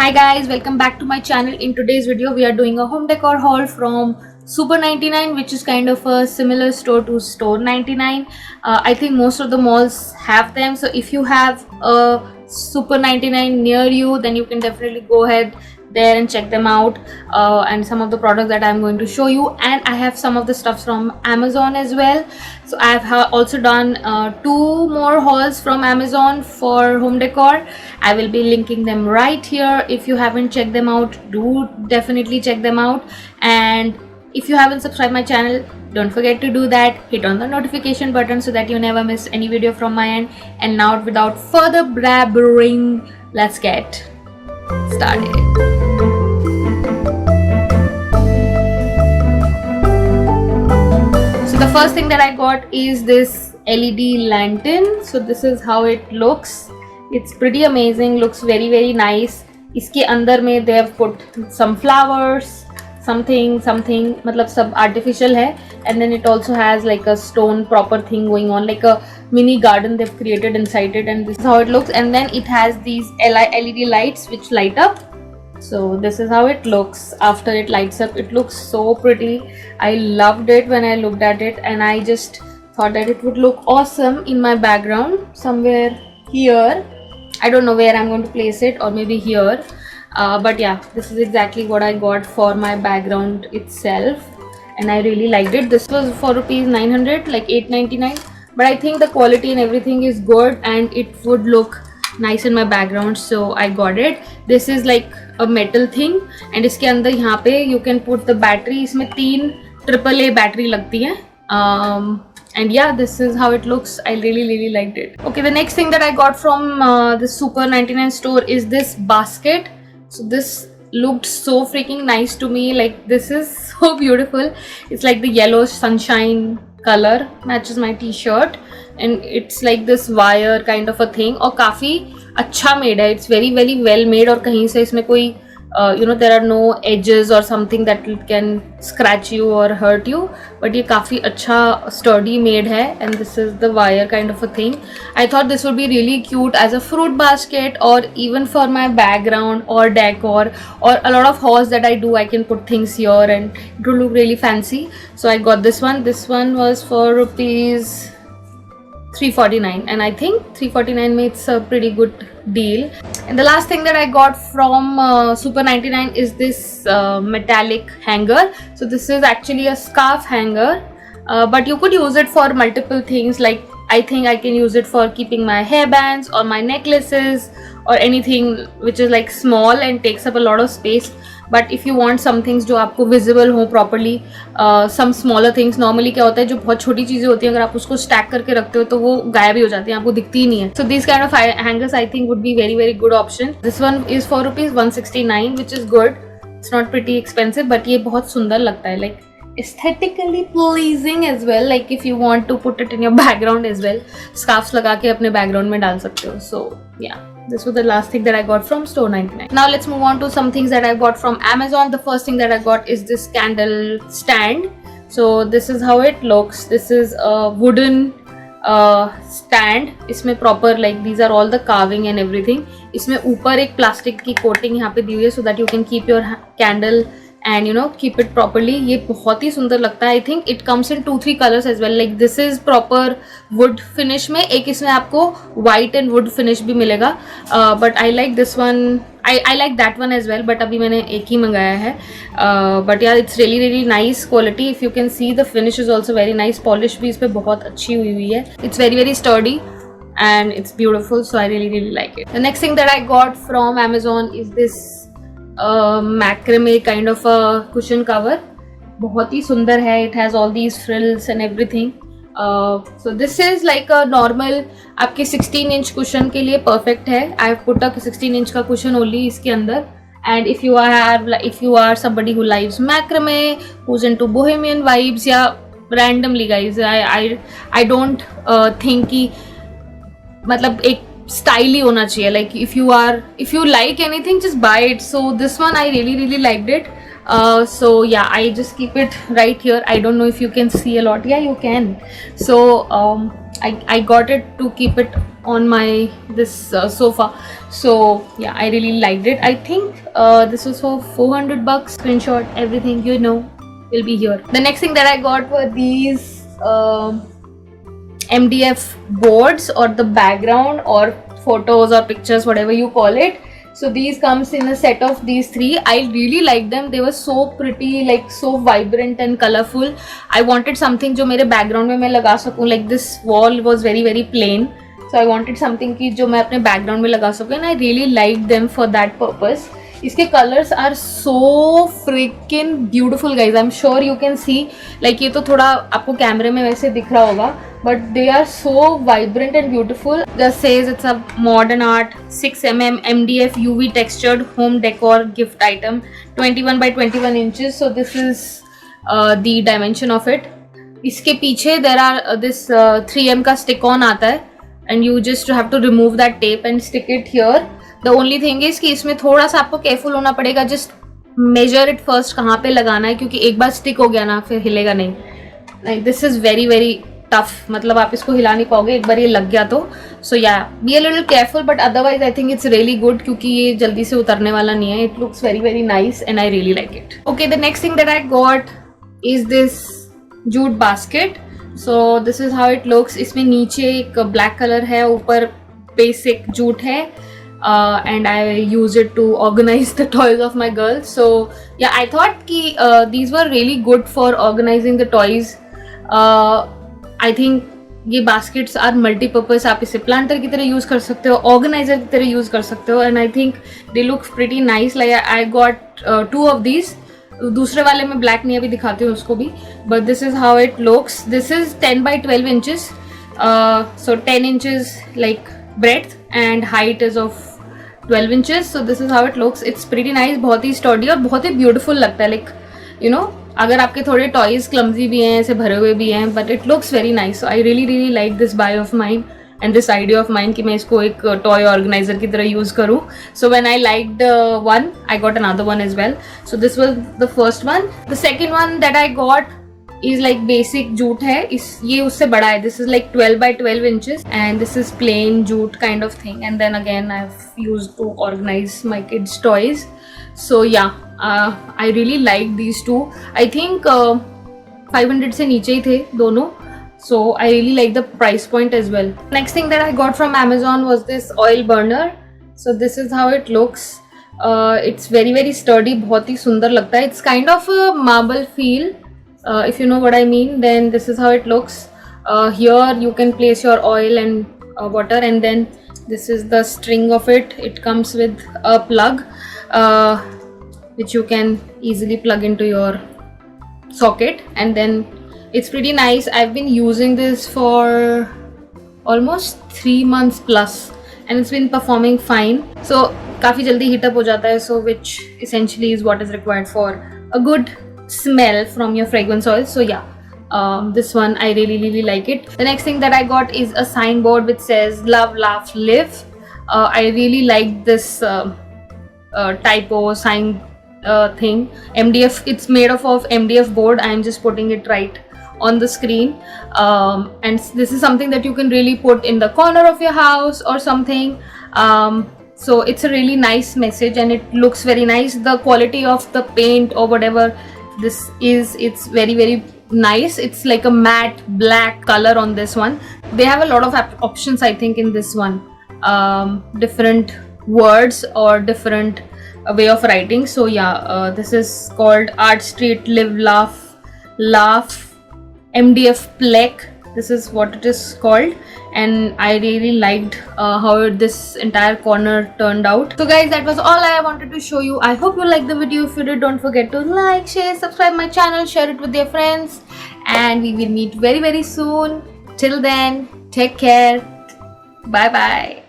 Hi guys, welcome back to my channel. In today's video we are doing a home decor haul from Super 99, which is kind of a similar store to Store 99. I think most of the malls have them, so if you have a Super 99 near you, then you can definitely go ahead there and check them out, and some of the products that I'm going to show you. And I have some of the stuff from Amazon as well. So I have also done 2 more hauls from Amazon for home decor. I will be linking them right here. If you haven't checked them out, do definitely check them out. And if you haven't subscribed my channel, don't forget to do that. Hit on the notification button so that you never miss any video from my end. And now without further blabbering, let's get started. So the first thing that I got is this LED lantern. So this is how it looks. It's pretty amazing, looks very nice. इसके अंदर में they have put some flowers, something मतलब सब artificial है, and then it also has like a stone proper thing going on, like a mini garden they've created inside it, and this is how it looks. And then it has these LED lights which light up. So this is how it looks after it lights up. It looks so pretty. I loved it when I looked at it, and I just thought that it would look awesome in my background somewhere here. I don't know where I'm going to place it, or maybe here, but yeah, this is exactly what I got for my background itself, and I really liked it. This was for rupees 900, like 899, but I think the quality and everything is good and it would look nice in my background, so I got it. This is like a metal thing, and इसके अंदर यहाँ पे you can put the battery. इसमें 3 AAA battery लगती हैं. And yeah, this is how it looks. I really liked it. Okay, the next thing that I got from the Super 99 store is this basket. So this looked so freaking nice to me. Like, this is so beautiful. It's like the yellow sunshine color, matches my t-shirt, and it's like this wire kind of a thing, और काफी अच्छा made है. It's very well made, और कहीं से इसमें कोई there are no edges or something that can scratch you or hurt you, but ये काफी अच्छा sturdy made है. And this is the wire kind of a thing. I thought this would be really cute as a fruit basket, or even for my background or decor, or a lot of hauls that I do, I can put things here and it will look really fancy. So I got this one. This one was for rupees 349, and I think 349 makes a pretty good deal. And the last thing that I got from Super 99 is this metallic hanger. So this is actually a scarf hanger, but you could use it for multiple things. Like, I think I can use it for keeping my hairbands or my necklaces or anything which is like small and takes up a lot of space. But if you want some things जो आपको visible हो properly, some smaller things, normally क्या होता है, जो बहुत छोटी चीज़ें होती हैं, अगर आप उसको stack करके रखते हो तो वो गायब ही हो जाती हैं, आपको दिखती ही नहीं है. So these kind of hangers I think would be very good option. This one is for rupees 169, which is good. It's not pretty expensive, but ये बहुत सुंदर लगता है, like aesthetically pleasing as well. Like if you want to put it in your background as well, scarves लगा के अपने background में डाल सकते हो. So yeah, this was the last thing that I got from Store 99. Now let's move on to some things that I got from Amazon. The first thing that I got is this candle stand. So this is how it looks. This is a wooden stand. इसमें proper, like, these are all the carving and everything. इसमें ऊपर एक plastic की coating यहाँ पे दी हुई है, so that you can keep your candle and keep it properly. ये बहुत ही सुंदर लगता है. I think it comes in 2-3 colors as well. Like, this is proper wood finish में, एक इसमें आपको white and wood finish भी मिलेगा, but I like this one. I like that one as well, but अभी मैंने एक ही मंगाया है. But yeah, it's really nice quality. If you can see, the finish is also very nice. Polish भी इस पे बहुत अच्छी हुई है. It's very sturdy and it's beautiful, so I really like it. The next thing that I got from Amazon is this macrame kind of a cushion cover. बहुत ही सुंदर है. It has all these frills and everything. So this is like a normal आपके 16 inch cushion के लिए perfect है. I have put a 16 inch का cushion only इसके अंदर. And if you are somebody who likes macrame, who's into bohemian vibes, या randomly guys, I don't think कि मतलब एक style ही होना चाहिए. Like, if you like anything, just buy it. So this one I really liked it. So yeah, I just keep it right here. I don't know if you can see a lot. Yeah, you can. So I got it to keep it on my this sofa. So yeah, I really liked it. I think this was for $400. Screenshot everything, you know, will be here. The next thing that I got were these MDF boards, or the background, or photos or pictures, whatever you call it. So these comes in a set of these 3. I really like them. They were so pretty, like so vibrant and colorful. I wanted something जो मेरे background में मैं लगा सकूँ. Like this wall was very very plain, so I wanted something कि जो मैं अपने background में लगा सकूँ, and I really liked them for that purpose. इसके colors are so freaking beautiful guys. I'm sure you can see. Like ये तो थोड़ा आपको कैमरे में वैसे दिख रहा होगा, but they are so vibrant and beautiful. Just says it's a modern art 6mm MDF UV textured home decor gift item, 21 by 21 inches. So this is the dimension of it. इसके पीछे there are this 3M का stick on आता है, and you just have to remove that tape and stick it here. The only thing is कि इसमें थोड़ा सा आपको केयरफुल होना पड़ेगा. जस्ट मेजर इट फर्स्ट कहाँ पे लगाना है, क्योंकि एक बार स्टिक हो गया ना फिर हिलेगा नहीं. Like this is very very tough, मतलब आप इसको हिला नहीं पाओगे एक बार ये लग गया तो. सो या be a little careful, but otherwise I think it's really good, क्योंकि ये जल्दी से उतरने वाला नहीं है. It looks very very nice and I really like it. Okay, the next thing that I got is this jute basket. So this is how it looks. इसमें नीचे एक ब्लैक कलर है, ऊपर बेसिक जूट है. And I use it to organize the toys of my girls. So yeah, I thought ki these were really good for organizing the toys. I think ये baskets are multi-purpose. आप इसे planter की तरह use कर सकते हो, organizer की तरह use कर सकते हो, and I think they look pretty nice. Like I got 2 of these. दूसरे वाले में black नहीं, अभी दिखाती हूँ उसको भी. But this is how it looks. This is 10 by 12 inches. So 10 inches like breadth and height is of 12 inches. So this is how it looks. It's pretty nice. बहुत ही sturdy और बहुत ही beautiful लगता है. Like you know, अगर आपके थोड़े toys clumsy भी हैं, ऐसे भरे हुए भी हैं, but it looks very nice. So I really like this buy of mine and this idea of mine कि मैं इसको एक toy organizer की तरह use करूँ. So when I liked one, I got another one as well. So this was the first one. The second one that I got is like basic jute है. ये उससे बड़ा है. This is like 12 by 12 inches and this is plain jute kind of thing. And then again I've used to organize my kids toys. So yeah, I really like these two. I think 500 से नीचे ही थे दोनों. So I really like the price point as well. Next thing that I got from Amazon was this oil burner. So this is how it looks. It's very very sturdy. बहुत ही सुंदर लगता है. It's kind of a marble feel. If you know what I mean, then this is how it looks. Here you can place your oil and water, and then this is the string of it. It comes with a plug which you can easily plug into your socket, and then it's pretty nice. I've been using this for almost 3 months plus and it's been performing fine. So काफ़ी जल्दी heat up हो जाता है, so which essentially is what is required for a good smell from your fragrance oil. So yeah, this one I really like it. The next thing that I got is a signboard which says love laugh live. I really like this typo sign thing. MDF, it's made of MDF board. I am just putting it right on the screen, and this is something that you can really put in the corner of your house or something. So it's a really nice message and it looks very nice. The quality of the paint or whatever this is, it's very very nice. It's like a matte black color on this one. They have a lot of options I think in this one, different words or different way of writing. So yeah, this is called Art Street Live Laugh MDF Plek. This is what it is called, and I really liked how this entire corner turned out. So guys, that was all I wanted to show you. I hope you liked the video. If you did, don't forget to like, share, subscribe my channel, share it with your friends, and we will meet very very soon. Till then, take care. Bye bye.